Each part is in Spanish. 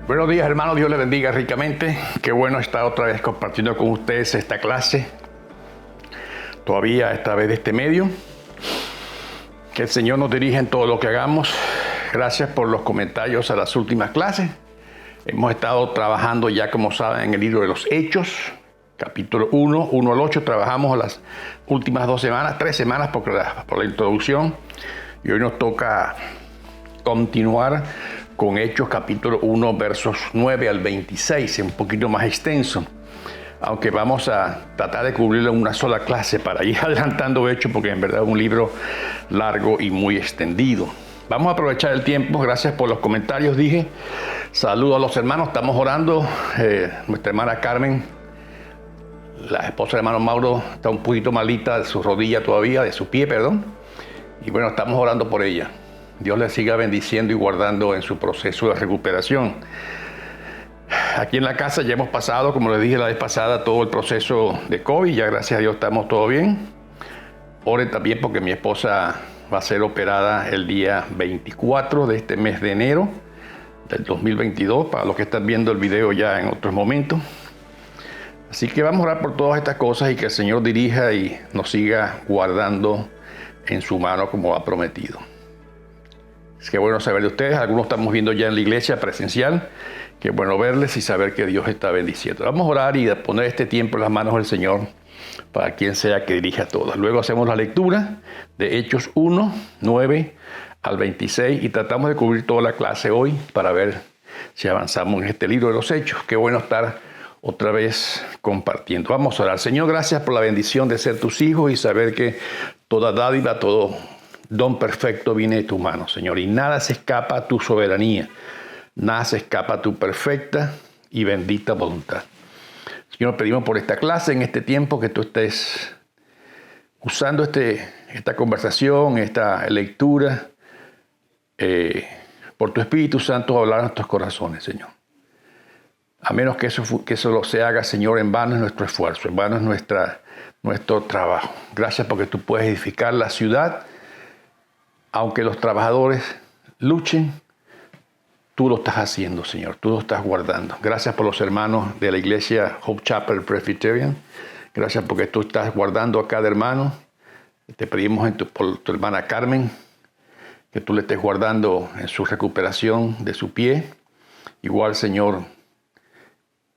Buenos días, hermanos. Dios les bendiga ricamente. Qué bueno estar otra vez compartiendo con ustedes esta clase. Todavía esta vez de este medio. Que el Señor nos dirija en todo lo que hagamos. Gracias por los comentarios a las últimas clases. Hemos estado trabajando ya, como saben, en el libro de los Hechos, capítulo 1 al 8. Trabajamos las últimas 3 semanas por la introducción. Y hoy nos toca continuar con Hechos capítulo 1, versos 9 al 26, un poquito más extenso. Aunque vamos a tratar de cubrirlo en una sola clase para ir adelantando Hechos, porque en verdad es un libro largo y muy extendido. Vamos a aprovechar el tiempo. Gracias por los comentarios, dije. Saludos a los hermanos. Estamos orando. Nuestra hermana Carmen, la esposa del hermano Mauro, está un poquito malita de su rodilla todavía, de su pie, perdón. Y bueno, estamos orando por ella. Dios le siga bendiciendo y guardando en su proceso de recuperación. Aquí en la casa ya hemos pasado, como les dije la vez pasada, todo el proceso de COVID. Ya gracias a Dios estamos todo bien. Oren también porque mi esposa va a ser operada el día 24 de este mes de enero del 2022, para los que están viendo el video ya en otros momentos. Así que vamos a orar por todas estas cosas y que el Señor dirija y nos siga guardando en su mano como ha prometido. Es que bueno saber de ustedes. Algunos estamos viendo ya en la iglesia presencial. Qué bueno verles y saber que Dios está bendiciendo. Vamos a orar y a poner este tiempo en las manos del Señor para quien sea que dirija a todos. Luego hacemos la lectura de Hechos 1, 9 al 26 y tratamos de cubrir toda la clase hoy para ver si avanzamos en este libro de los Hechos. Qué bueno estar otra vez compartiendo. Vamos a orar. Señor, gracias por la bendición de ser tus hijos y saber que toda dádiva, todo don perfecto viene de tu mano, Señor, y nada se escapa a tu soberanía, nada se escapa a tu perfecta y bendita voluntad. Señor, pedimos por esta clase, en este tiempo, que tú estés usando esta conversación, esta lectura, por tu Espíritu Santo, hablar a nuestros corazones, Señor. A menos que eso se haga, Señor, en vano es nuestro esfuerzo, en vano es nuestro trabajo. Gracias porque tú puedes edificar la ciudad. Aunque los trabajadores luchen, tú lo estás haciendo, Señor. Tú lo estás guardando. Gracias por los hermanos de la iglesia Hope Chapel Presbyterian. Gracias porque tú estás guardando a cada hermano. Te pedimos por tu hermana Carmen, que tú le estés guardando en su recuperación de su pie. Igual, Señor,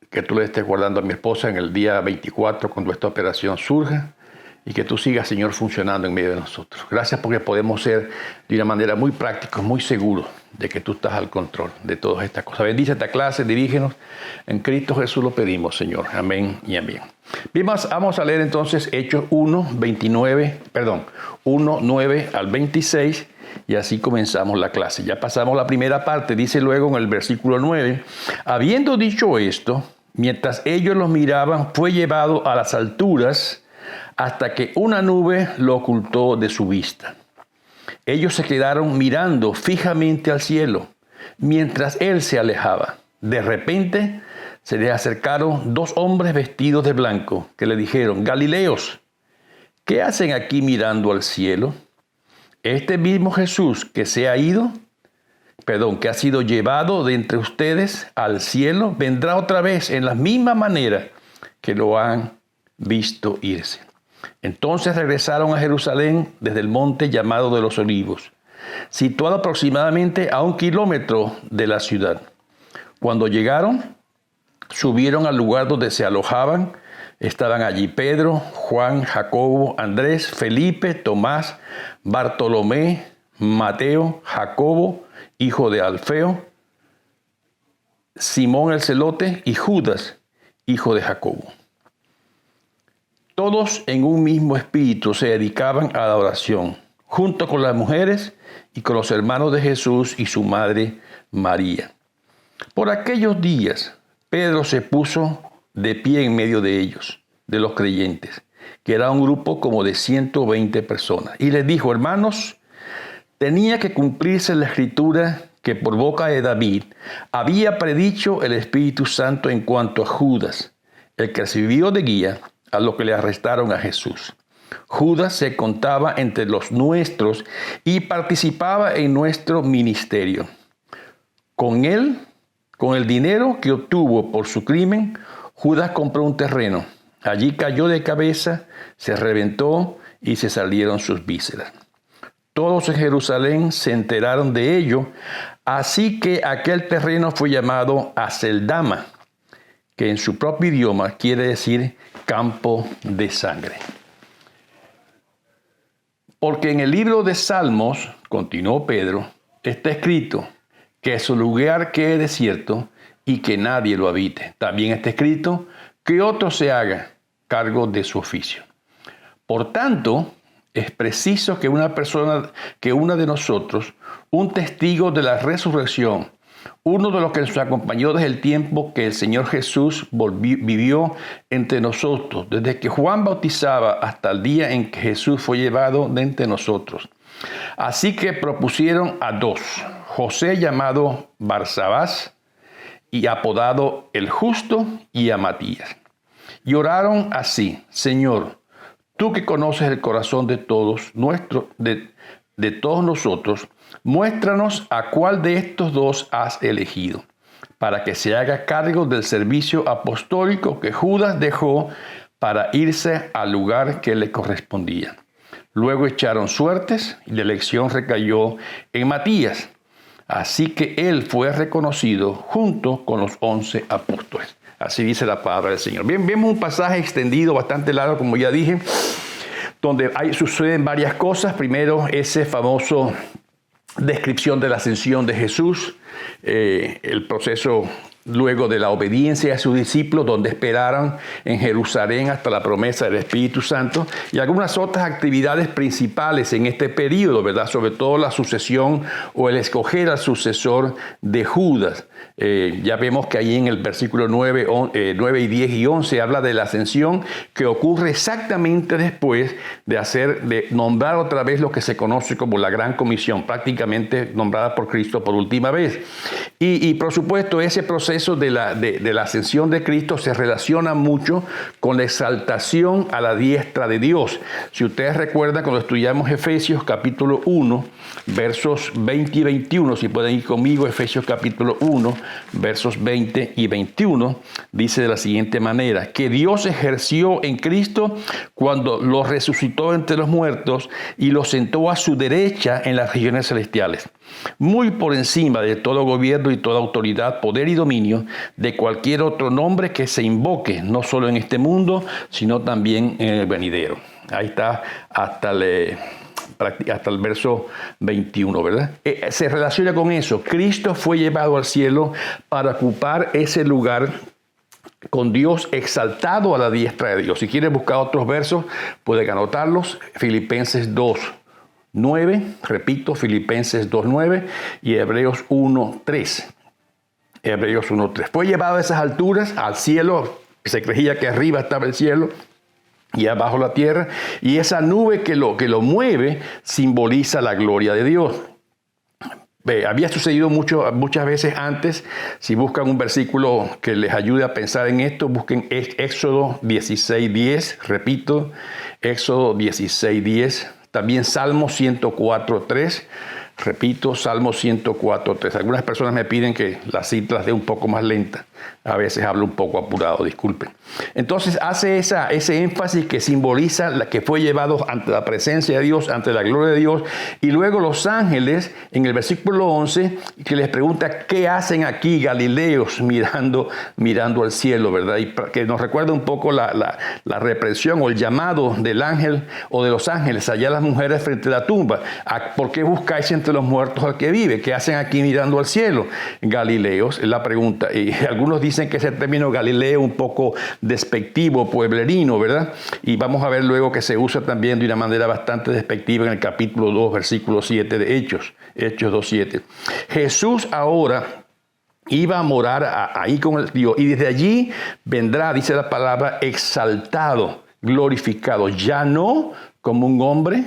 que tú le estés guardando a mi esposa en el día 24 cuando esta operación surja. Y que tú sigas, Señor, funcionando en medio de nosotros. Gracias porque podemos ser de una manera muy práctica, muy seguros de que tú estás al control de todas estas cosas. Bendice esta clase, dirígenos. En Cristo Jesús lo pedimos, Señor. Amén y amén. Bien, vamos a leer entonces Hechos 1, 9 al 26. Y así comenzamos la clase. Ya pasamos la primera parte. Dice luego en el versículo 9, habiendo dicho esto, mientras ellos los miraban, fue llevado a las alturas hasta que una nube lo ocultó de su vista. Ellos se quedaron mirando fijamente al cielo, mientras él se alejaba. De repente se les acercaron 2 hombres vestidos de blanco, que le dijeron: Galileos, ¿qué hacen aquí mirando al cielo? Este mismo Jesús que ha sido llevado de entre ustedes al cielo, vendrá otra vez en la misma manera que lo han visto irse. Entonces regresaron a Jerusalén desde el monte llamado de los Olivos, situado aproximadamente a 1 kilómetro de la ciudad. Cuando llegaron, subieron al lugar donde se alojaban. Estaban allí Pedro, Juan, Jacobo, Andrés, Felipe, Tomás, Bartolomé, Mateo, Jacobo, hijo de Alfeo, Simón el celote y Judas, hijo de Jacobo. Todos en un mismo espíritu se dedicaban a la oración, junto con las mujeres y con los hermanos de Jesús y su madre María. Por aquellos días, Pedro se puso de pie en medio de ellos, de los creyentes, que era un grupo como de 120 personas, y les dijo: hermanos, tenía que cumplirse la escritura que por boca de David había predicho el Espíritu Santo en cuanto a Judas, el que sirvió de guía a los que le arrestaron a Jesús. Judas se contaba entre los nuestros y participaba en nuestro ministerio. Con él Con el dinero que obtuvo por su crimen, Judas compró un terreno. Allí cayó de cabeza, se reventó y se salieron sus vísceras. Todos en Jerusalén se enteraron de ello, así que aquel terreno fue llamado Aceldama, que en su propio idioma quiere decir campo de sangre. Porque en el libro de Salmos, continuó Pedro, está escrito que su lugar quede desierto y que nadie lo habite. También está escrito que otro se haga cargo de su oficio. Por tanto, es preciso que una de nosotros, un testigo de la resurrección, uno de los que nos acompañó desde el tiempo que el Señor Jesús vivió entre nosotros, desde que Juan bautizaba hasta el día en que Jesús fue llevado de entre nosotros. Así que propusieron a dos, José llamado Barsabás y apodado el Justo, y a Matías. Y oraron así: Señor, tú que conoces el corazón de todos de todos nosotros, muéstranos a cuál de estos dos has elegido, para que se haga cargo del servicio apostólico que Judas dejó para irse al lugar que le correspondía. Luego echaron suertes y la elección recayó en Matías. Así que él fue reconocido junto con los 11 apóstoles. Así dice la palabra del Señor. Bien, vemos un pasaje extendido, bastante largo, como ya dije, donde suceden varias cosas. Primero, ese famoso descripción de la ascensión de Jesús, el proceso luego de la obediencia a sus discípulos, donde esperaron en Jerusalén hasta la promesa del Espíritu Santo, y algunas otras actividades principales en este periodo, ¿verdad? Sobre todo la sucesión o el escoger al sucesor de Judas. Ya vemos que ahí en el versículo 9 y 10 y 11 habla de la ascensión, que ocurre exactamente después de nombrar otra vez lo que se conoce como la Gran Comisión, prácticamente nombrada por Cristo por última vez. Y por supuesto, ese proceso de la ascensión de Cristo se relaciona mucho con la exaltación a la diestra de Dios. Si ustedes recuerdan, cuando estudiamos Efesios capítulo 1, versos 20 y 21, si pueden ir conmigo, Efesios capítulo 1, versos 20 y 21, dice de la siguiente manera: que Dios ejerció en Cristo cuando lo resucitó entre los muertos y lo sentó a su derecha en las regiones celestiales, muy por encima de todo gobierno y toda autoridad, poder y dominio, de cualquier otro nombre que se invoque, no solo en este mundo, sino también en el venidero. Ahí está hasta el verso 21, ¿verdad? Se relaciona con eso. Cristo fue llevado al cielo para ocupar ese lugar con Dios exaltado a la diestra de Dios. Si quieres buscar otros versos, pueden anotarlos. Filipenses 2:9, repito, Filipenses 2:9 y Hebreos 1:3. Hebreos 1:3. Fue llevado a esas alturas, al cielo. Se creía que arriba estaba el cielo y abajo la tierra, y esa nube que lo mueve simboliza la gloria de Dios. Había sucedido muchas veces antes. Si buscan un versículo que les ayude a pensar en esto, busquen Éxodo 16:10, repito, Éxodo 16:10, también Salmo 104:3, repito, Salmo 104:3. Algunas personas me piden que las citas dé un poco más lenta. A veces hablo un poco apurado, disculpen. Entonces hace ese énfasis que simboliza la que fue llevado ante la presencia de Dios, ante la gloria de Dios. Y luego los ángeles, en el versículo 11, que les pregunta: ¿qué hacen aquí, Galileos, mirando al cielo, verdad? Y que nos recuerda un poco la represión o el llamado del ángel o de los ángeles allá a las mujeres frente a la tumba. ¿Por qué buscáis entre los muertos al que vive? ¿Qué hacen aquí mirando al cielo, Galileos? Es la pregunta. Y algunos dicen que ese término Galileo un poco despectivo, pueblerino, ¿verdad? Y vamos a ver luego que se usa también de una manera bastante despectiva en el capítulo 2, versículo 7 de Hechos 2:7. Jesús ahora iba a morar ahí con el Dios, y desde allí vendrá, dice la palabra, exaltado, glorificado, ya no como un hombre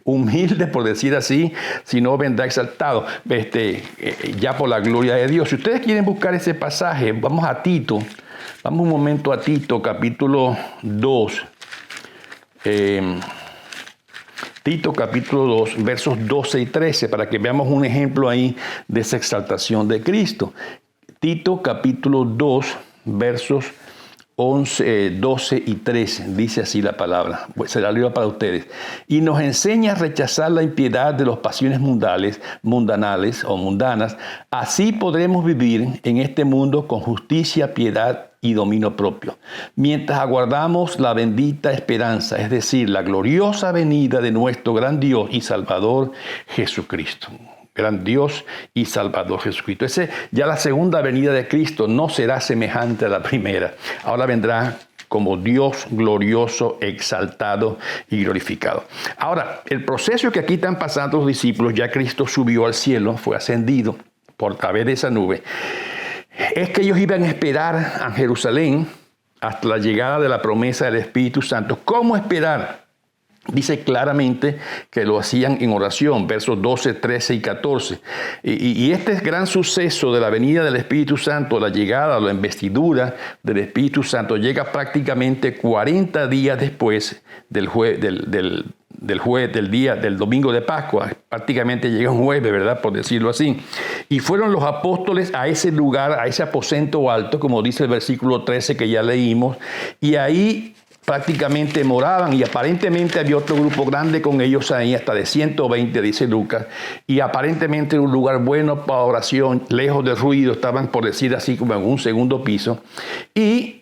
humilde, por decir así, sino vendrá exaltado, ya por la gloria de Dios. Si ustedes quieren buscar ese pasaje, vamos a Tito, vamos un momento a Tito, capítulo 2, Tito capítulo 2, versos 12 y 13, para que veamos un ejemplo ahí de esa exaltación de Cristo. Tito capítulo 2, versos 11, 12 y 13, dice así la palabra, se la leo para ustedes. Y nos enseña a rechazar la impiedad de las pasiones mundanas, así podremos vivir en este mundo con justicia, piedad y dominio propio, mientras aguardamos la bendita esperanza, es decir, la gloriosa venida de nuestro gran Dios y Salvador Jesucristo. Gran Dios y Salvador Jesucristo. Ya la segunda venida de Cristo no será semejante a la primera. Ahora vendrá como Dios glorioso, exaltado y glorificado. Ahora, el proceso que aquí están pasando los discípulos, ya Cristo subió al cielo, fue ascendido por través de esa nube, es que ellos iban a esperar a Jerusalén hasta la llegada de la promesa del Espíritu Santo. ¿Cómo esperar? Dice claramente que lo hacían en oración, versos 12, 13 y 14. Y este gran suceso de la venida del Espíritu Santo, la llegada, la investidura del Espíritu Santo, llega prácticamente 40 días después del domingo de Pascua. Prácticamente llega un jueves, ¿verdad? Por decirlo así. Y fueron los apóstoles a ese lugar, a ese aposento alto, como dice el versículo 13 que ya leímos, y ahí prácticamente moraban, y aparentemente había otro grupo grande con ellos ahí, hasta de 120, dice Lucas, y aparentemente un lugar bueno para oración, lejos del ruido, estaban, por decir así, como en un segundo piso. Y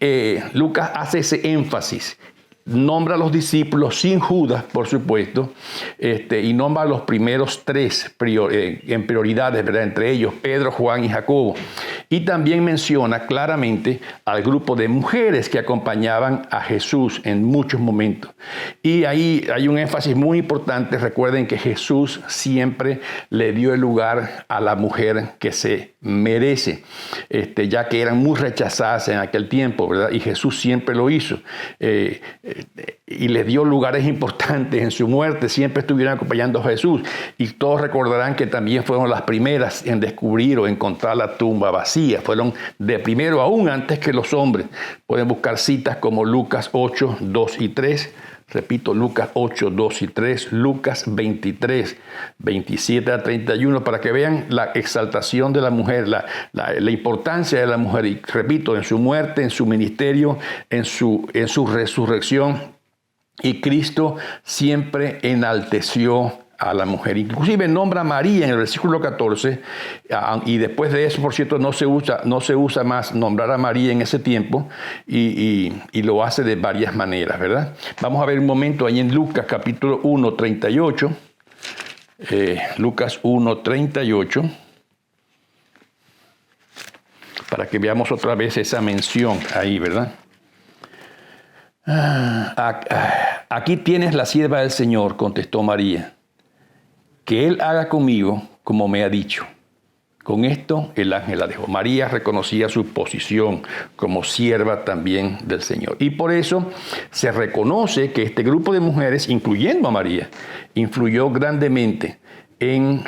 Lucas hace ese énfasis. Nombra a los discípulos sin Judas, por supuesto, y nombra a los primeros tres en prioridades, ¿verdad? Entre ellos Pedro, Juan y Jacobo. Y también menciona claramente al grupo de mujeres que acompañaban a Jesús en muchos momentos. Y ahí hay un énfasis muy importante. Recuerden que Jesús siempre le dio el lugar a la mujer que se merece, ya que eran muy rechazadas en aquel tiempo, ¿verdad? Y Jesús siempre lo hizo. Y les dio lugares importantes en su muerte, siempre estuvieron acompañando a Jesús. Y todos recordarán que también fueron las primeras en descubrir o encontrar la tumba vacía. Fueron de primero aún antes que los hombres. Pueden buscar citas como Lucas 8, 2 y 3. Repito, Lucas 8, 2 y 3, Lucas 23, 27 a 31, para que vean la exaltación de la mujer, la importancia de la mujer. Y repito, en su muerte, en su ministerio, en su resurrección. Y Cristo siempre enalteció a la mujer. Inclusive nombra a María en el versículo 14, y después de eso, por cierto, no se usa más nombrar a María en ese tiempo, y lo hace de varias maneras, ¿verdad? Vamos a ver un momento ahí en Lucas capítulo 1, 38. Lucas 1, 38. Para que veamos otra vez esa mención ahí, ¿verdad? Aquí tienes la sierva del Señor, contestó María. Que Él haga conmigo como me ha dicho. Con esto el ángel la dejó. María reconocía su posición como sierva también del Señor. Y por eso se reconoce que este grupo de mujeres, incluyendo a María, influyó grandemente en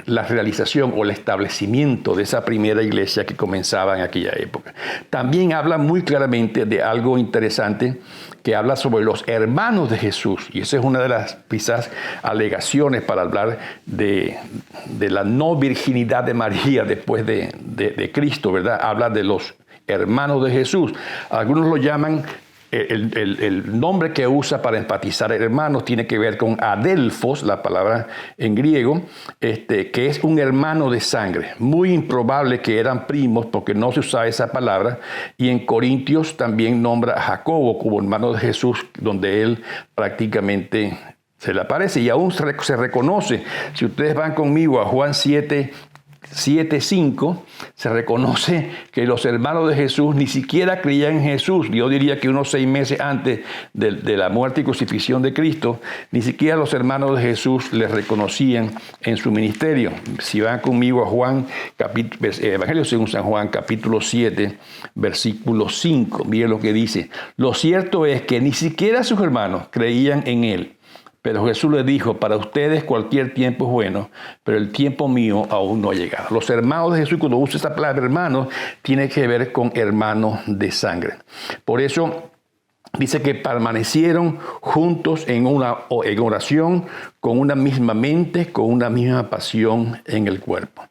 la realización o el establecimiento de esa primera iglesia que comenzaba en aquella época. También habla muy claramente de algo interesante, que habla sobre los hermanos de Jesús. Y esa es una de las quizás alegaciones para hablar de la no virginidad de María después de Cristo, ¿verdad? Habla de los hermanos de Jesús. Algunos lo llaman... El nombre que usa para enfatizar hermanos tiene que ver con adelphos, la palabra en griego, que es un hermano de sangre. Muy improbable que eran primos porque no se usa esa palabra. Y en Corintios también nombra a Jacobo como hermano de Jesús, donde él prácticamente se le aparece. Y aún se reconoce, si ustedes van conmigo a Juan 7:5, se reconoce que los hermanos de Jesús ni siquiera creían en Jesús. Yo diría que unos 6 meses antes de la muerte y crucifixión de Cristo, ni siquiera los hermanos de Jesús les reconocían en su ministerio. Si van conmigo a Juan, Evangelio según San Juan, capítulo 7, versículo 5, miren lo que dice. Lo cierto es que ni siquiera sus hermanos creían en él. Pero Jesús les dijo, para ustedes cualquier tiempo es bueno, pero el tiempo mío aún no ha llegado. Los hermanos de Jesús, cuando usa esta palabra hermanos, tiene que ver con hermanos de sangre. Por eso dice que permanecieron juntos en oración, con una misma mente, con una misma pasión en el cuerpo.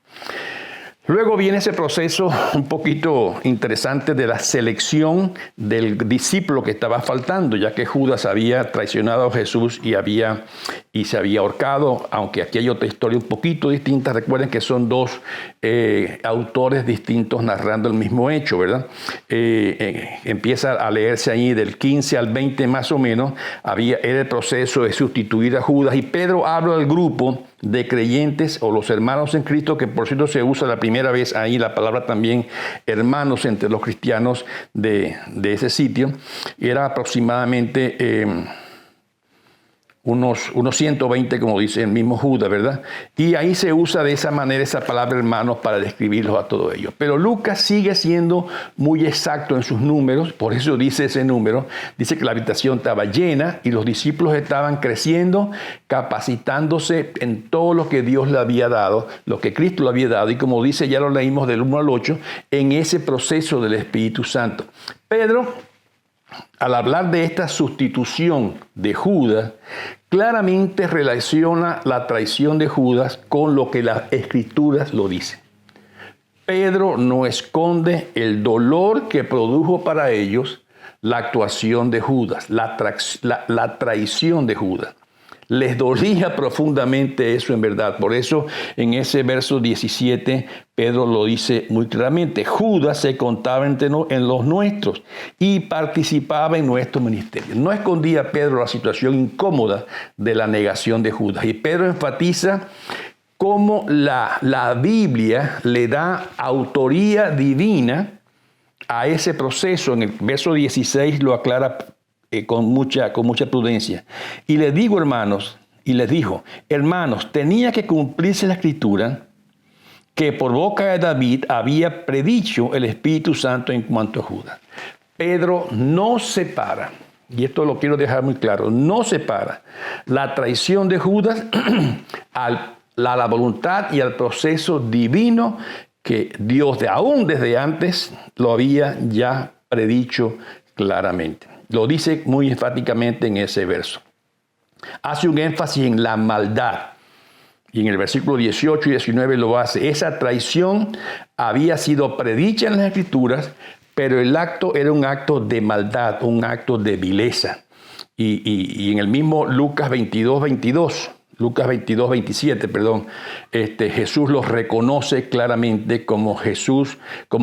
Luego viene ese proceso un poquito interesante de la selección del discípulo que estaba faltando, ya que Judas había traicionado a Jesús y se había ahorcado, aunque aquí hay otra historia un poquito distinta. Recuerden que son dos autores distintos narrando el mismo hecho, ¿verdad? Empieza a leerse ahí del 15 al 20 más o menos, era el proceso de sustituir a Judas, y Pedro habla al grupo de creyentes o los hermanos en Cristo, que por cierto se usa la primera vez ahí la palabra también hermanos entre los cristianos de ese sitio. Era aproximadamente unos 120, como dice el mismo Judas, ¿verdad? Y ahí se usa de esa manera esa palabra hermanos para describirlos a todos ellos. Pero Lucas sigue siendo muy exacto en sus números, por eso dice ese número. Dice que la habitación estaba llena y los discípulos estaban creciendo, capacitándose en todo lo que Dios le había dado, lo que Cristo le había dado. Y como dice, ya lo leímos del 1 al 8, en ese proceso del Espíritu Santo. Pedro, al hablar de esta sustitución de Judas, claramente relaciona la traición de Judas con lo que las Escrituras lo dicen. Pedro no esconde el dolor que produjo para ellos la actuación de Judas, la traición de Judas. Les dolía profundamente eso en verdad. Por eso en ese verso 17 Pedro lo dice muy claramente. Judas se contaba en los nuestros y participaba en nuestro ministerio. No escondía Pedro la situación incómoda de la negación de Judas. Y Pedro enfatiza cómo la Biblia le da autoría divina a ese proceso. En el verso 16 lo aclara con mucha prudencia. Y les digo, hermanos, tenía que cumplirse la Escritura que por boca de David había predicho el Espíritu Santo en cuanto a Judas. Pedro no separa, y esto lo quiero dejar muy claro, no separa la traición de Judas a la voluntad y al proceso divino que Dios aún desde antes lo había ya predicho claramente. Lo dice muy enfáticamente en ese verso. Hace un énfasis en la maldad. Y en el versículo 18 y 19 lo hace. Esa traición había sido predicha en las Escrituras, pero el acto era un acto de maldad, un acto de vileza. Y en el mismo Lucas 22, 27, Jesús los reconoce claramente como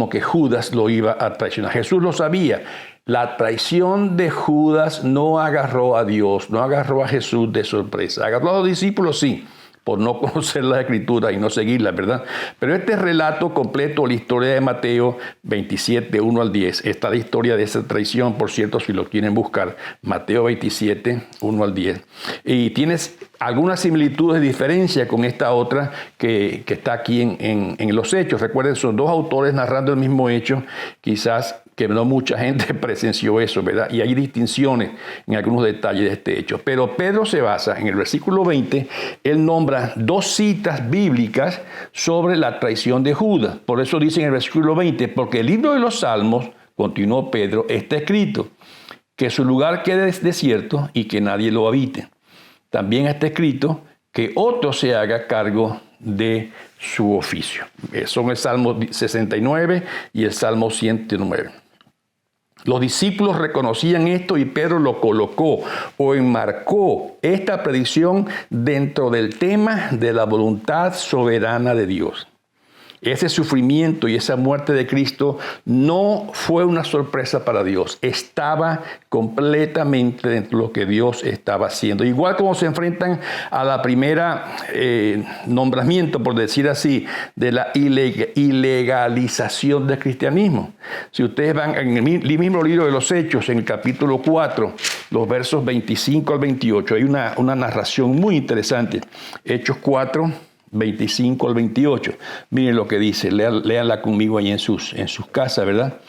que Judas lo iba a traicionar. Jesús lo sabía. La traición de Judas no agarró a Dios, no agarró a Jesús de sorpresa. Agarró a los discípulos, sí, por no conocer la Escritura y no seguirla, ¿verdad? Pero este relato completo, la historia de Mateo 27, 1 al 10, está la historia de esa traición, por cierto, si lo quieren buscar, Mateo 27, 1 al 10. Y tienes algunas similitudes de diferencia con esta otra que está aquí en los Hechos. Recuerden, son dos autores narrando el mismo hecho, quizás que no mucha gente presenció eso, ¿verdad? Y hay distinciones en algunos detalles de este hecho. Pero Pedro se basa en el versículo 20, él nombra dos citas bíblicas sobre la traición de Judas. Por eso dice en el versículo 20, porque el libro de los Salmos, continuó Pedro, está escrito, que su lugar quede desierto y que nadie lo habite. También está escrito que otro se haga cargo de su oficio. Son el Salmo 69 y el Salmo 109. Los discípulos reconocían esto y Pedro lo colocó o enmarcó esta predicción dentro del tema de la voluntad soberana de Dios. Ese sufrimiento y esa muerte de Cristo no fue una sorpresa para Dios. Estaba completamente dentro de lo que Dios estaba haciendo. Igual como se enfrentan a la primera nombramiento, por decir así, de la ilegalización del cristianismo. Si ustedes van en el mismo libro de los Hechos, en el capítulo 4, los versos 25 al 28, hay una narración muy interesante. Hechos 4, 25 al 28. Miren lo que dice, léanla conmigo ahí en sus casas, ¿verdad?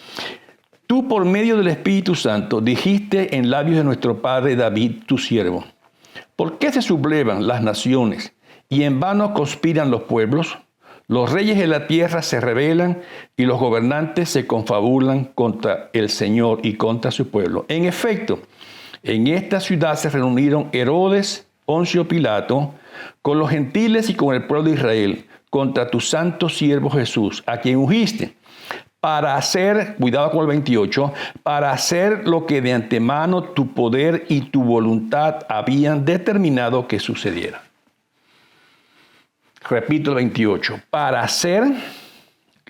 Tú por medio del Espíritu Santo dijiste en labios de nuestro padre David, tu siervo, ¿por qué se sublevan las naciones y en vano conspiran los pueblos? Los reyes de la tierra se rebelan y los gobernantes se confabulan contra el Señor y contra su pueblo. En efecto, en esta ciudad se reunieron Herodes, Poncio Pilato, con los gentiles y con el pueblo de Israel, contra tu santo siervo Jesús, a quien ungiste, para hacer, cuidado con el 28, para hacer lo que de antemano tu poder y tu voluntad habían determinado que sucediera. Repito el 28, para hacer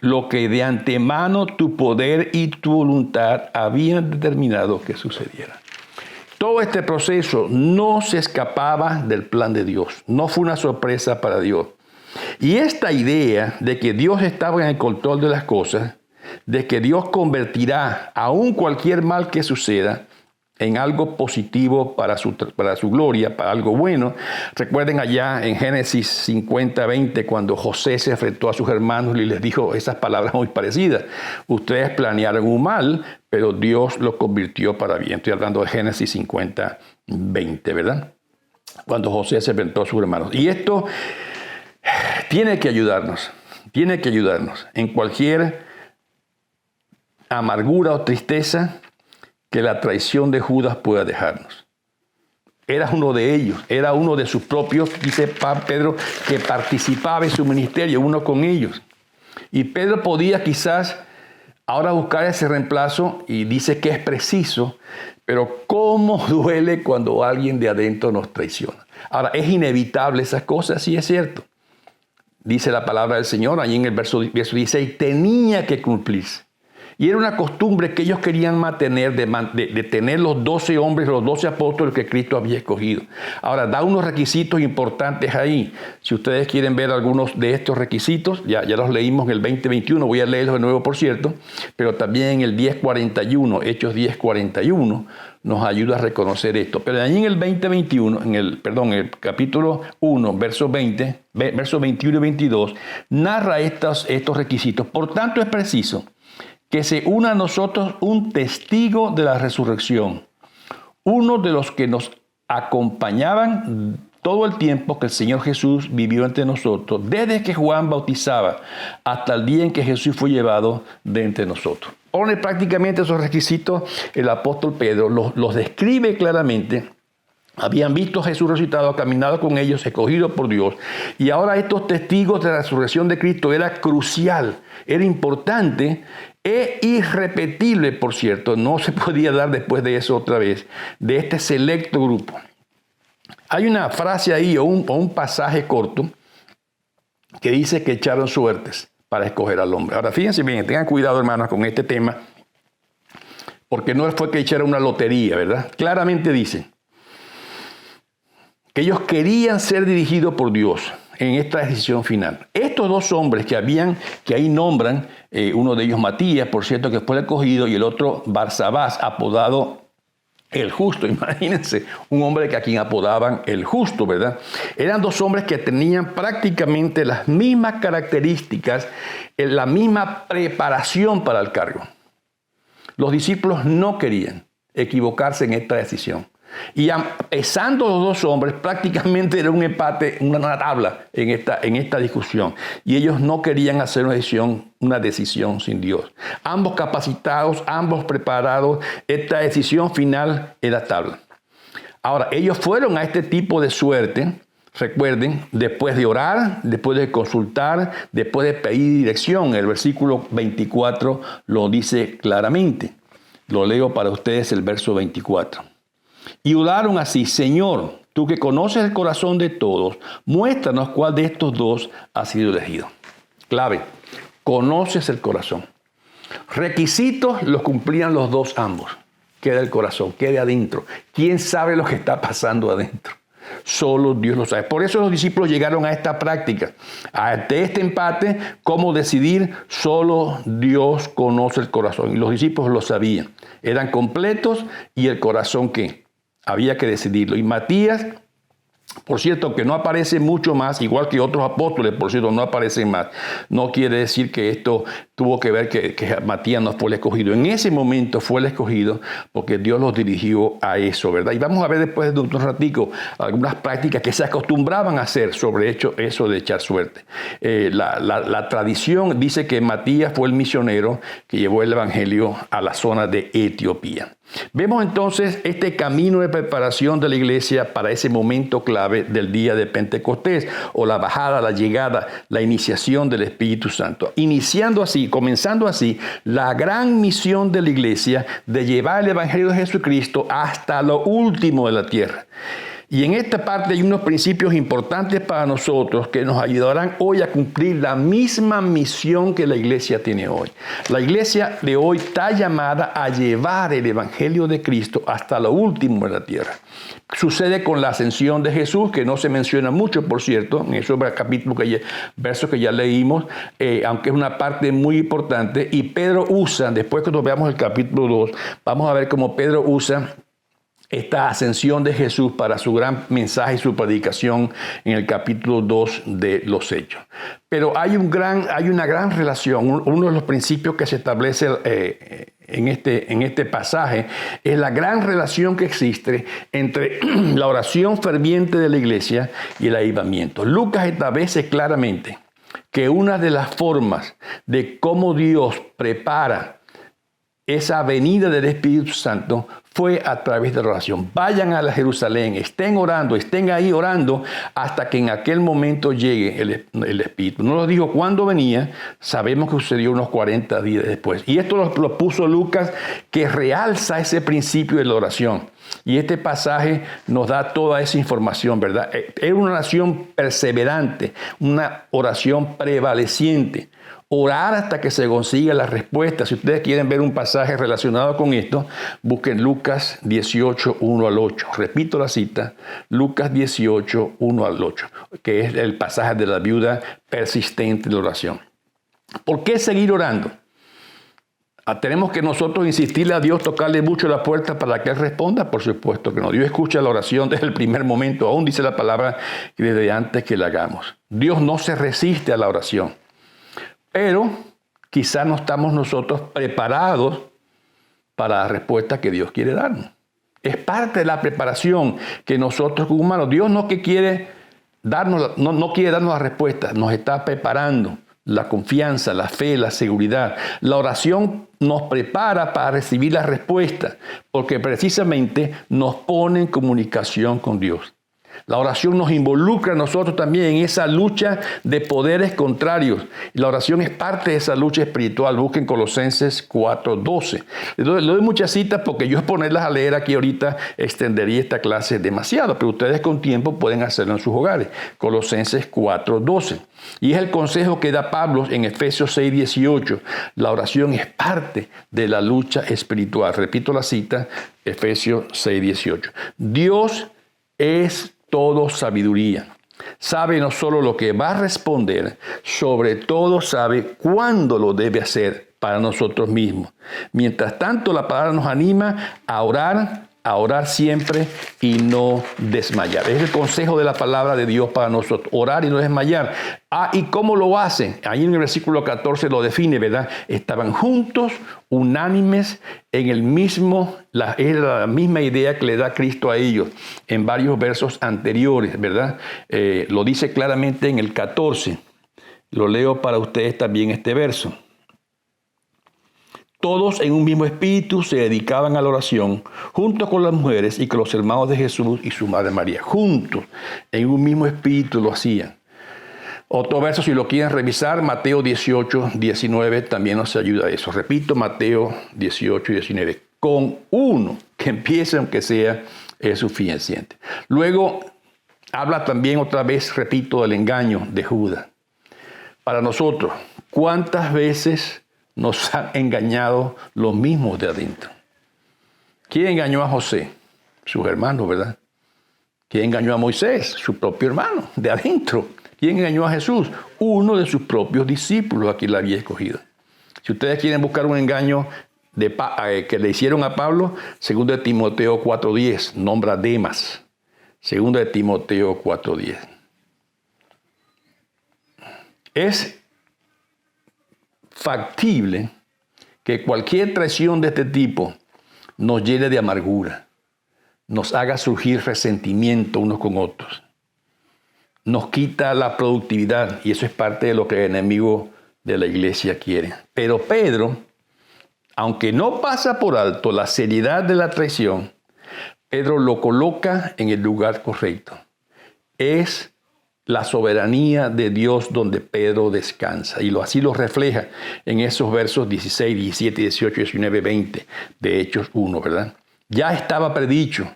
lo que de antemano tu poder y tu voluntad habían determinado que sucediera. Todo este proceso no se escapaba del plan de Dios, no fue una sorpresa para Dios. Y esta idea de que Dios estaba en el control de las cosas, de que Dios convertirá aún cualquier mal que suceda en algo positivo para su gloria, para algo bueno. Recuerden allá en Génesis 50:20, cuando José se enfrentó a sus hermanos y les dijo esas palabras muy parecidas. Ustedes planearon un mal, pero Dios lo convirtió para bien. Estoy hablando de Génesis 50:20, ¿verdad? Cuando José se enfrentó a sus hermanos. Y esto tiene que ayudarnos en cualquier amargura o tristeza que la traición de Judas pueda dejarnos. Era uno de ellos, era uno de sus propios, dice Pedro, que participaba en su ministerio, uno con ellos. Y Pedro podía quizás ahora buscar ese reemplazo y dice que es preciso, pero cómo duele cuando alguien de adentro nos traiciona. Ahora, es inevitable esas cosas, sí es cierto. Dice la palabra del Señor, ahí en el verso 16, tenía que cumplirse. Y era una costumbre que ellos querían mantener de tener los 12 hombres, los 12 apóstoles que Cristo había escogido. Ahora, da unos requisitos importantes ahí. Si ustedes quieren ver algunos de estos requisitos, ya los leímos en el 20:21, voy a leerlos de nuevo, por cierto, pero también en el 10:41, Hechos 10:41, nos ayuda a reconocer esto. Pero allí en el 20:21, en el capítulo 1, versos 21 y 22, narra estos requisitos. Por tanto, es preciso que se una a nosotros un testigo de la resurrección, uno de los que nos acompañaban todo el tiempo que el Señor Jesús vivió entre nosotros, desde que Juan bautizaba hasta el día en que Jesús fue llevado de entre nosotros. Pone prácticamente esos requisitos el apóstol Pedro, los describe claramente. Habían visto a Jesús resucitado, caminado con ellos, escogido por Dios. Y ahora estos testigos de la resurrección de Cristo era crucial, era importante e irrepetible, por cierto. No se podía dar después de eso otra vez, de este selecto grupo. Hay una frase ahí o un pasaje corto que dice que echaron suertes para escoger al hombre. Ahora, fíjense bien, tengan cuidado, hermanos, con este tema, porque no fue que echaron una lotería, ¿verdad? Claramente dice que ellos querían ser dirigidos por Dios en esta decisión final. Estos dos hombres que ahí nombran, uno de ellos Matías, por cierto, que fue el escogido, y el otro Barsabás, apodado el Justo. Imagínense, un hombre a quien apodaban el Justo, ¿verdad? Eran dos hombres que tenían prácticamente las mismas características, la misma preparación para el cargo. Los discípulos no querían equivocarse en esta decisión. Y pesando los dos hombres, prácticamente era un empate, una tabla en esta discusión. Y ellos no querían hacer una decisión sin Dios. Ambos capacitados, ambos preparados, esta decisión final era tabla. Ahora, ellos fueron a este tipo de suerte, recuerden, después de orar, después de consultar, después de pedir dirección. El versículo 24 lo dice claramente. Lo leo para ustedes, el verso 24. Y oraron así: Señor, tú que conoces el corazón de todos, muéstranos cuál de estos dos ha sido elegido. Clave, conoces el corazón. Requisitos los cumplían los dos ambos. Queda el corazón, queda adentro. ¿Quién sabe lo que está pasando adentro? Solo Dios lo sabe. Por eso los discípulos llegaron a esta práctica, a este empate. ¿Cómo decidir? Solo Dios conoce el corazón. Y los discípulos lo sabían. Eran completos. ¿Y el corazón qué? Había que decidirlo. Y Matías, por cierto, que no aparece mucho más, igual que otros apóstoles, por cierto, no aparecen más. No quiere decir que esto tuvo que ver que Matías no fue el escogido. En ese momento fue el escogido porque Dios los dirigió a eso, ¿verdad? Y vamos a ver después de un ratico algunas prácticas que se acostumbraban a hacer sobre eso de echar suerte. La tradición dice que Matías fue el misionero que llevó el evangelio a la zona de Etiopía. Vemos entonces este camino de preparación de la iglesia para ese momento clave del día de Pentecostés, o la bajada, la llegada, la iniciación del Espíritu Santo. Comenzando así, la gran misión de la iglesia de llevar el Evangelio de Jesucristo hasta lo último de la tierra. Y en esta parte hay unos principios importantes para nosotros que nos ayudarán hoy a cumplir la misma misión que la iglesia tiene hoy. La iglesia de hoy está llamada a llevar el Evangelio de Cristo hasta lo último de la tierra. Sucede con la ascensión de Jesús, que no se menciona mucho, por cierto, en esos versos que ya leímos, aunque es una parte muy importante. Y Pedro usa, después que nos veamos el capítulo 2, vamos a ver cómo Pedro usa esta ascensión de Jesús para su gran mensaje y su predicación en el capítulo 2 de los Hechos. Pero hay una gran relación. Uno de los principios que se establece en este pasaje es la gran relación que existe entre la oración ferviente de la iglesia y el avivamiento. Lucas establece claramente que una de las formas de cómo Dios prepara esa venida del Espíritu Santo fue a través de la oración. Vayan a la Jerusalén, estén orando, estén ahí orando hasta que en aquel momento llegue el Espíritu. No nos dijo cuándo venía, sabemos que sucedió unos 40 días después. Y esto lo puso Lucas, que realza ese principio de la oración. Y este pasaje nos da toda esa información, ¿verdad? Era una oración perseverante, una oración prevaleciente. Orar hasta que se consiga la respuesta. Si ustedes quieren ver un pasaje relacionado con esto, busquen Lucas 18, 1 al 8. Repito la cita, Lucas 18, 1 al 8, que es el pasaje de la viuda persistente de la oración. ¿Por qué seguir orando? ¿Tenemos que nosotros insistirle a Dios, tocarle mucho la puerta para que Él responda? Por supuesto que no. Dios escucha la oración desde el primer momento, aún dice la palabra que desde antes que la hagamos. Dios no se resiste a la oración. Pero quizás no estamos nosotros preparados para la respuesta que Dios quiere darnos. Es parte de la preparación que nosotros como humanos, Dios no quiere darnos la respuesta, nos está preparando la confianza, la fe, la seguridad. La oración nos prepara para recibir la respuesta, porque precisamente nos pone en comunicación con Dios. La oración nos involucra a nosotros también en esa lucha de poderes contrarios. La oración es parte de esa lucha espiritual. Busquen Colosenses 4:12. Le doy muchas citas porque yo ponerlas a leer aquí ahorita extendería esta clase demasiado, pero ustedes con tiempo pueden hacerlo en sus hogares. Colosenses 4:12. Y es el consejo que da Pablo en Efesios 6:18. La oración es parte de la lucha espiritual. Repito la cita, Efesios 6:18. Dios es todo sabiduría. Sabe no solo lo que va a responder, sobre todo sabe cuándo lo debe hacer para nosotros mismos. Mientras tanto, la palabra nos anima a orar siempre y no desmayar. Es el consejo de la palabra de Dios para nosotros, orar y no desmayar. ¿Y cómo lo hacen? Ahí en el versículo 14 lo define, ¿verdad? Estaban juntos, unánimes, es la misma idea que le da Cristo a ellos en varios versos anteriores, ¿verdad? Lo dice claramente en el 14. Lo leo para ustedes también este verso. Todos en un mismo espíritu se dedicaban a la oración, junto con las mujeres y con los hermanos de Jesús y su madre María. Juntos, en un mismo espíritu lo hacían. Otro verso, si lo quieren revisar, Mateo 18, 19, también nos ayuda a eso. Repito, Mateo 18, 19. Con uno que empiece, aunque sea, es suficiente. Luego, habla también otra vez, repito, del engaño de Judas. Para nosotros, ¿cuántas veces nos han engañado los mismos de adentro? ¿Quién engañó a José? Sus hermanos, ¿verdad? ¿Quién engañó a Moisés? Su propio hermano, de adentro. ¿Quién engañó a Jesús? Uno de sus propios discípulos, a quien la había escogido. Si ustedes quieren buscar un engaño que le hicieron a Pablo, 2 de Timoteo 4:10, nombra a Demas. 2 de Timoteo 4:10. Es factible que cualquier traición de este tipo nos llene de amargura, nos haga surgir resentimiento unos con otros, nos quita la productividad, y eso es parte de lo que el enemigo de la iglesia quiere. Pero Pedro, aunque no pasa por alto la seriedad de la traición, Pedro lo coloca en el lugar correcto. Es la soberanía de Dios donde Pedro descansa. Y así lo refleja en esos versos 16, 17, 18, 19, 20 de Hechos 1, ¿verdad? Ya estaba predicho,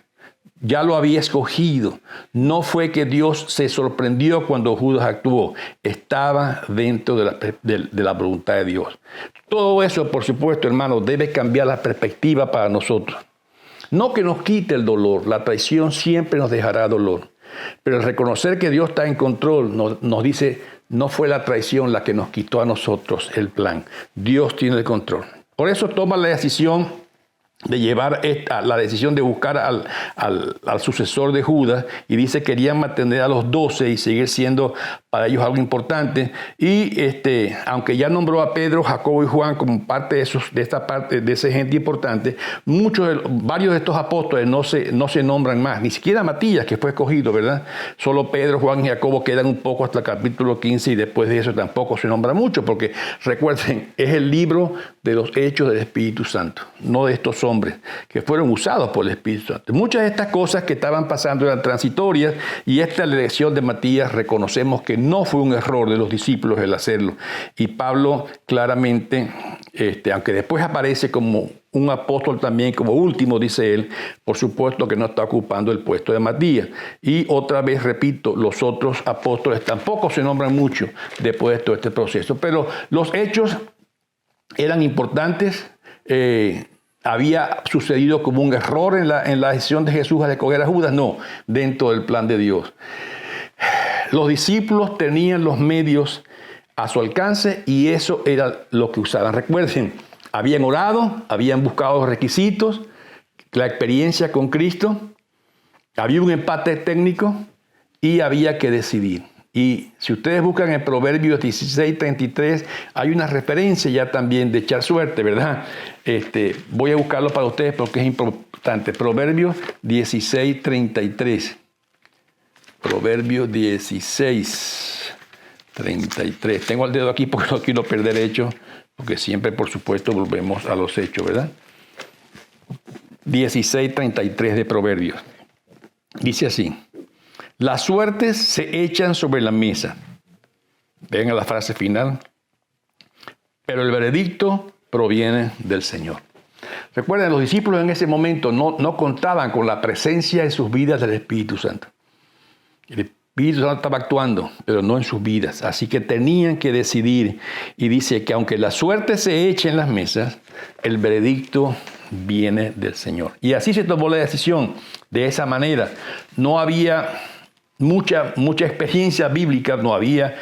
ya lo había escogido. No fue que Dios se sorprendió cuando Judas actuó. Estaba dentro de la voluntad de Dios. Todo eso, por supuesto, hermano, debe cambiar la perspectiva para nosotros. No que nos quite el dolor. La traición siempre nos dejará dolor. Pero el reconocer que Dios está en control nos dice, no fue la traición la que nos quitó a nosotros el plan. Dios tiene el control. Por eso toma la decisión de llevar la decisión de buscar al sucesor de Judas, y dice que querían mantener a los 12 y seguir siendo para ellos algo importante. Y aunque ya nombró a Pedro, Jacobo y Juan como parte de esa gente importante, varios de estos apóstoles no se nombran más, ni siquiera Matías, que fue escogido, ¿verdad? Solo Pedro, Juan y Jacobo quedan un poco hasta el capítulo 15, y después de eso tampoco se nombra mucho, porque recuerden, es el libro de los hechos del Espíritu Santo, no de estos hombres que fueron usados por el Espíritu Santo. Muchas de estas cosas que estaban pasando eran transitorias, y esta elección de Matías reconocemos que no fue un error de los discípulos el hacerlo. Y Pablo claramente, aunque después aparece como un apóstol también, como último, dice él, por supuesto que no está ocupando el puesto de Matías. Y otra vez repito, los otros apóstoles tampoco se nombran mucho después de todo este proceso. Pero los hechos eran importantes. ¿Había sucedido como un error en la decisión de Jesús al escoger a Judas? No, dentro del plan de Dios. Los discípulos tenían los medios a su alcance, y eso era lo que usaban. Recuerden, habían orado, habían buscado los requisitos, la experiencia con Cristo, había un empate técnico y había que decidir. Y si ustedes buscan en Proverbios 16:33, hay una referencia ya también de echar suerte, ¿verdad? Voy a buscarlo para ustedes porque es importante. Proverbios 16:33. Proverbios 16:33. Tengo el dedo aquí porque no quiero perder hechos, porque siempre, por supuesto, volvemos a los hechos, ¿verdad? 16:33 de Proverbios. Dice así: las suertes se echan sobre la mesa. Vean la frase final. Pero el veredicto proviene del Señor. Recuerden, los discípulos en ese momento no contaban con la presencia en sus vidas del Espíritu Santo. El Espíritu Santo estaba actuando, pero no en sus vidas. Así que tenían que decidir. Y dice que aunque la suerte se eche en las mesas, el veredicto viene del Señor. Y así se tomó la decisión. De esa manera, no había mucha experiencia bíblica, no había,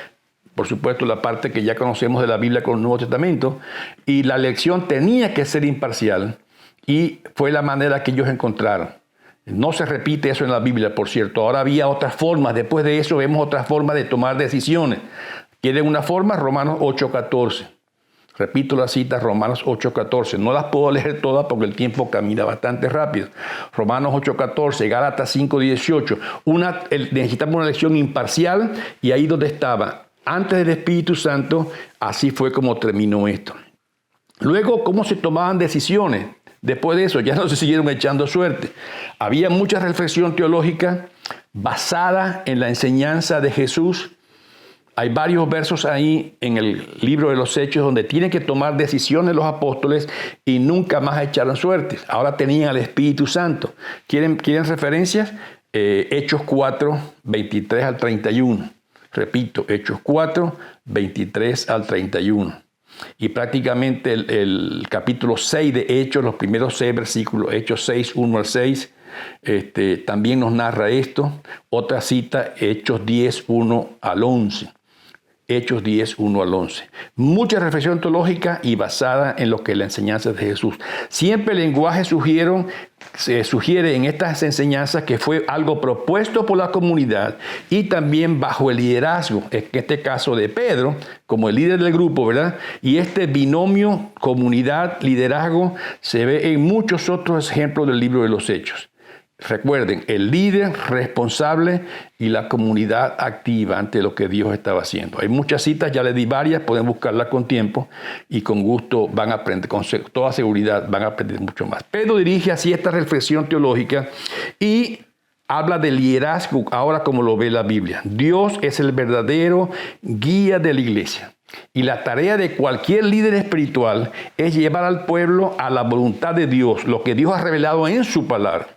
por supuesto, la parte que ya conocemos de la Biblia con el Nuevo Testamento, y la elección tenía que ser imparcial, y fue la manera que ellos encontraron. No se repite eso en la Biblia, por cierto. Ahora había otras formas. Después de eso vemos otras formas de tomar decisiones. ¿Quieren una forma? Romanos 8:14. Repito la cita, Romanos 8:14. No las puedo leer todas porque el tiempo camina bastante rápido. Romanos 8:14, Gálatas 5:18. Necesitamos una elección imparcial, y ahí donde estaba, antes del Espíritu Santo, así fue como terminó esto. Luego, ¿cómo se tomaban decisiones? Después de eso, ya no se siguieron echando suerte. Había mucha reflexión teológica basada en la enseñanza de Jesús. Hay varios versos ahí en el libro de los Hechos donde tienen que tomar decisiones los apóstoles y nunca más echaron suertes. Ahora tenían al Espíritu Santo. ¿Quieren referencias? Hechos 4, 23 al 31. Repito, Hechos 4, 23 al 31. Y prácticamente el capítulo 6 de Hechos, los primeros 6 versículos, Hechos 6, 1 al 6, también nos narra esto. Otra cita, Hechos 10, 1 al 11. Hechos 10, 1 al 11. Mucha reflexión teológica y basada en lo que es la enseñanza de Jesús. Siempre el lenguaje se sugiere en estas enseñanzas que fue algo propuesto por la comunidad y también bajo el liderazgo, en este caso de Pedro, como el líder del grupo, ¿verdad? Y este binomio comunidad-liderazgo se ve en muchos otros ejemplos del libro de los Hechos. Recuerden, el líder responsable y la comunidad activa ante lo que Dios estaba haciendo. Hay muchas citas, ya les di varias, pueden buscarlas con tiempo y con gusto van a aprender, con toda seguridad van a aprender mucho más. Pedro dirige así esta reflexión teológica y habla del liderazgo ahora como lo ve la Biblia. Dios es el verdadero guía de la iglesia. Y la tarea de cualquier líder espiritual es llevar al pueblo a la voluntad de Dios, lo que Dios ha revelado en su palabra.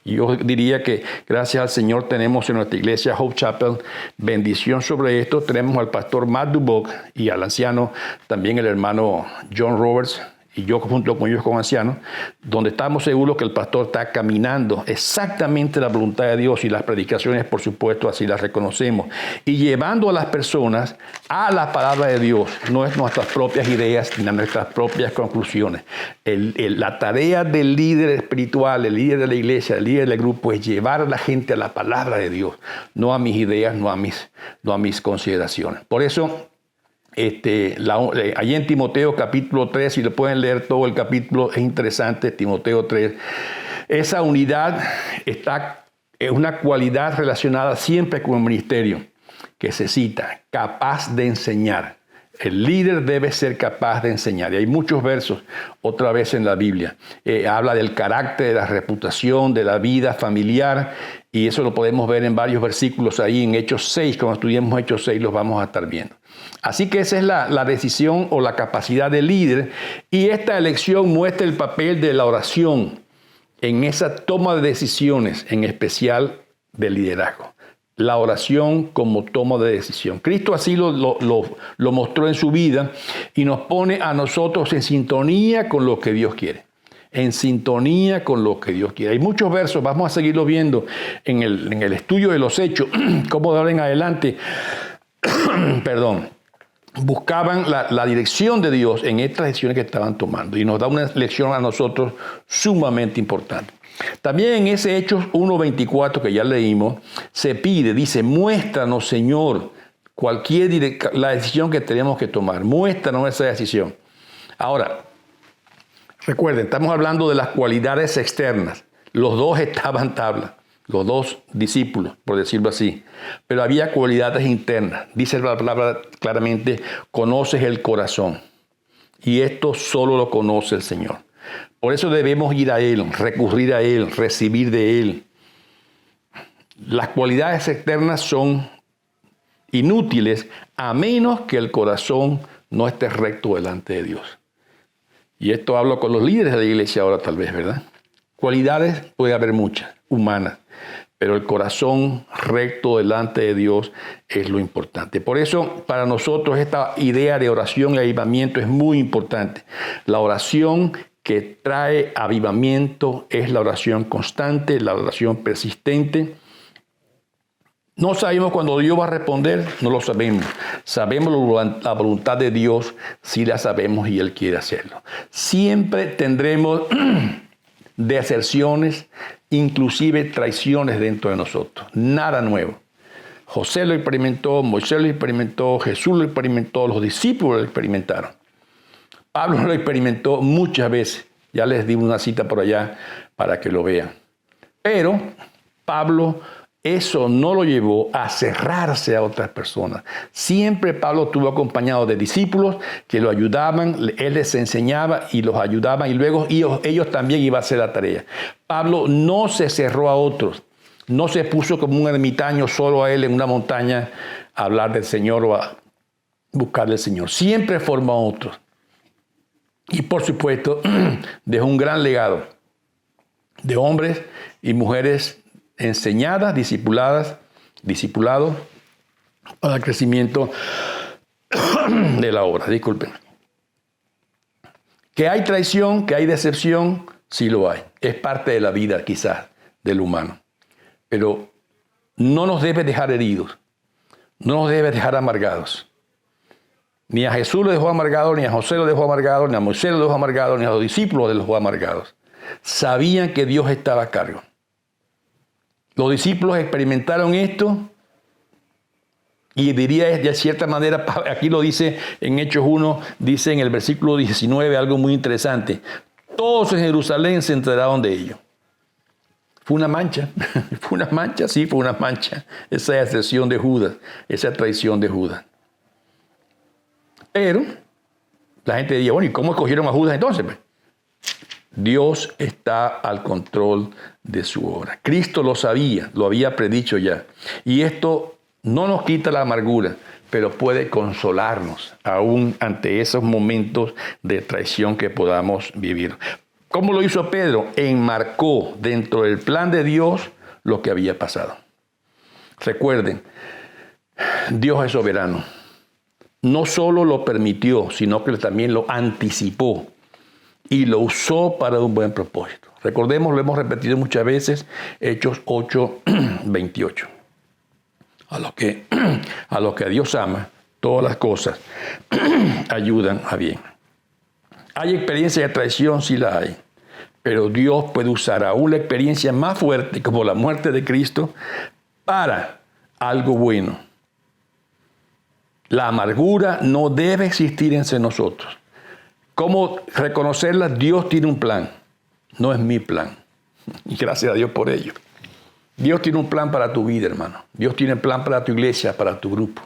Y yo diría que gracias al Señor tenemos en nuestra iglesia Hope Chapel bendición sobre esto. Tenemos al pastor Matt Duboc y al anciano también el hermano John Roberts y yo junto con ellos como ancianos, donde estamos seguros que el pastor está caminando exactamente la voluntad de Dios y las predicaciones, por supuesto, así las reconocemos. Y llevando a las personas a la palabra de Dios, no es nuestras propias ideas ni nuestras propias conclusiones. La tarea del líder espiritual, el líder de la iglesia, el líder del grupo, es llevar a la gente a la palabra de Dios, no a mis ideas, no a mis consideraciones. Por eso, allí en Timoteo capítulo 3, si lo pueden leer todo el capítulo, es interesante, Timoteo 3. Esa unidad es una cualidad relacionada siempre con el ministerio, que se cita, capaz de enseñar. El líder debe ser capaz de enseñar. Y hay muchos versos, otra vez en la Biblia. Habla del carácter, de la reputación, de la vida familiar. Y eso lo podemos ver en varios versículos ahí en Hechos 6. Cuando estudiemos Hechos 6 los vamos a estar viendo. Así que esa es la decisión o la capacidad del líder. Y esta elección muestra el papel de la oración en esa toma de decisiones, en especial del liderazgo. La oración como toma de decisión. Cristo así lo mostró en su vida y nos pone a nosotros en sintonía con lo que Dios quiere. En sintonía con lo que Dios quiere. Hay muchos versos, vamos a seguirlo viendo en el estudio de los hechos, cómo de ahora en adelante, perdón, buscaban la dirección de Dios en estas decisiones que estaban tomando. Y nos da una lección a nosotros sumamente importante. También en ese Hechos 1:24 que ya leímos, se pide, dice, muéstranos, Señor, la decisión que tenemos que tomar. Muéstranos esa decisión. Ahora, recuerden, estamos hablando de las cualidades externas. Los dos estaban tabla, los dos discípulos, por decirlo así. Pero había cualidades internas. Dice la palabra claramente, conoces el corazón. Y esto solo lo conoce el Señor. Por eso debemos ir a Él, recurrir a Él, recibir de Él. Las cualidades externas son inútiles a menos que el corazón no esté recto delante de Dios. Y esto hablo con los líderes de la iglesia ahora tal vez, ¿verdad? Cualidades puede haber muchas, humanas, pero el corazón recto delante de Dios es lo importante. Por eso, para nosotros, esta idea de oración y avivamiento es muy importante. La oración que trae avivamiento es la oración constante, la oración persistente. No sabemos cuándo Dios va a responder, no lo sabemos. Sabemos la voluntad de Dios, sí la sabemos y Él quiere hacerlo. Siempre tendremos deserciones, inclusive traiciones dentro de nosotros. Nada nuevo. José lo experimentó, Moisés lo experimentó, Jesús lo experimentó, los discípulos lo experimentaron. Pablo lo experimentó muchas veces. Ya les di una cita por allá para que lo vean. Pero Pablo eso no lo llevó a cerrarse a otras personas. Siempre Pablo estuvo acompañado de discípulos que lo ayudaban, él les enseñaba y los ayudaba y luego ellos también iban a hacer la tarea. Pablo no se cerró a otros, no se puso como un ermitaño solo a él en una montaña a hablar del Señor o a buscar al Señor. Siempre formó a otros. Y por supuesto, dejó un gran legado de hombres y mujeres enseñadas, discipulados para el crecimiento de la obra. Disculpen. Que hay traición, que hay decepción, sí lo hay. Es parte de la vida, quizás, del humano. Pero no nos debe dejar heridos, no nos debe dejar amargados. Ni a Jesús lo dejó amargado, ni a José lo dejó amargado, ni a Moisés lo dejó amargado, ni a los discípulos lo dejó amargados. Sabían que Dios estaba a cargo. Los discípulos experimentaron esto y diría de cierta manera, aquí lo dice en Hechos 1, dice en el versículo 19 algo muy interesante. Todos en Jerusalén se enteraron de ello. Fue una mancha, fue una mancha, sí, fue una mancha. Esa deserción de Judas, esa traición de Judas. Pero la gente diría, bueno, ¿y cómo escogieron a Judas entonces? Pues, Dios está al control de su obra. Cristo lo sabía, lo había predicho ya. Y esto no nos quita la amargura, pero puede consolarnos aún ante esos momentos de traición que podamos vivir. ¿Cómo lo hizo Pedro? Enmarcó dentro del plan de Dios lo que había pasado. Recuerden, Dios es soberano. No solo lo permitió, sino que también lo anticipó y lo usó para un buen propósito. Recordemos, lo hemos repetido muchas veces, Hechos 8:28. A los que a Dios ama, todas las cosas ayudan a bien. ¿Hay experiencia de traición? Sí la hay. Pero Dios puede usar aún la experiencia más fuerte, como la muerte de Cristo, para algo bueno. La amargura no debe existir entre nosotros. ¿Cómo reconocerla? Dios tiene un plan. No es mi plan. Y gracias a Dios por ello. Dios tiene un plan para tu vida, hermano. Dios tiene un plan para tu iglesia, para tu grupo.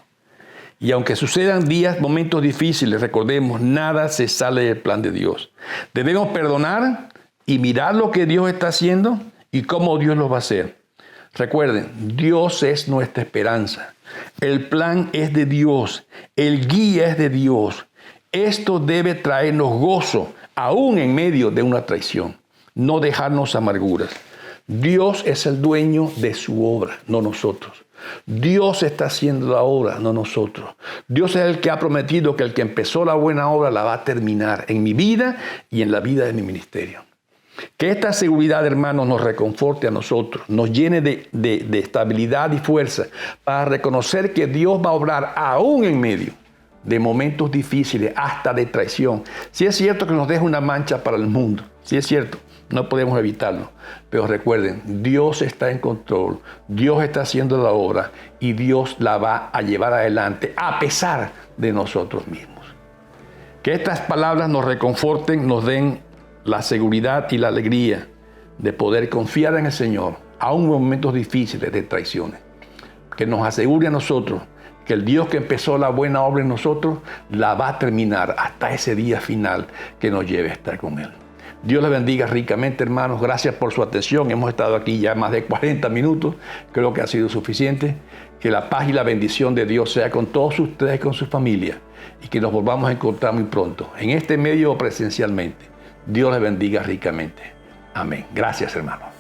Y aunque sucedan momentos difíciles, recordemos, nada se sale del plan de Dios. Debemos perdonar y mirar lo que Dios está haciendo y cómo Dios lo va a hacer. Recuerden, Dios es nuestra esperanza. El plan es de Dios. El guía es de Dios. Esto debe traernos gozo, aún en medio de una traición. No dejarnos amarguras. Dios es el dueño de su obra, no nosotros. Dios está haciendo la obra, no nosotros. Dios es el que ha prometido que el que empezó la buena obra la va a terminar en mi vida y en la vida de mi ministerio. Que esta seguridad, hermanos, nos reconforte a nosotros, nos llene de estabilidad y fuerza para reconocer que Dios va a obrar aún en medio de momentos difíciles, hasta de traición. Sí es cierto que nos deja una mancha para el mundo, sí es cierto, no podemos evitarlo, pero recuerden, Dios está en control, Dios está haciendo la obra y Dios la va a llevar adelante a pesar de nosotros mismos. Que estas palabras nos reconforten, nos den la seguridad y la alegría de poder confiar en el Señor, aún en momentos difíciles de traiciones. Que nos asegure a nosotros que el Dios que empezó la buena obra en nosotros la va a terminar hasta ese día final que nos lleve a estar con Él. Dios les bendiga ricamente, hermanos. Gracias por su atención. Hemos estado aquí ya más de 40 minutos. Creo que ha sido suficiente. Que la paz y la bendición de Dios sea con todos ustedes y con su familia. Y que nos volvamos a encontrar muy pronto, en este medio o presencialmente. Dios les bendiga ricamente. Amén. Gracias, hermanos.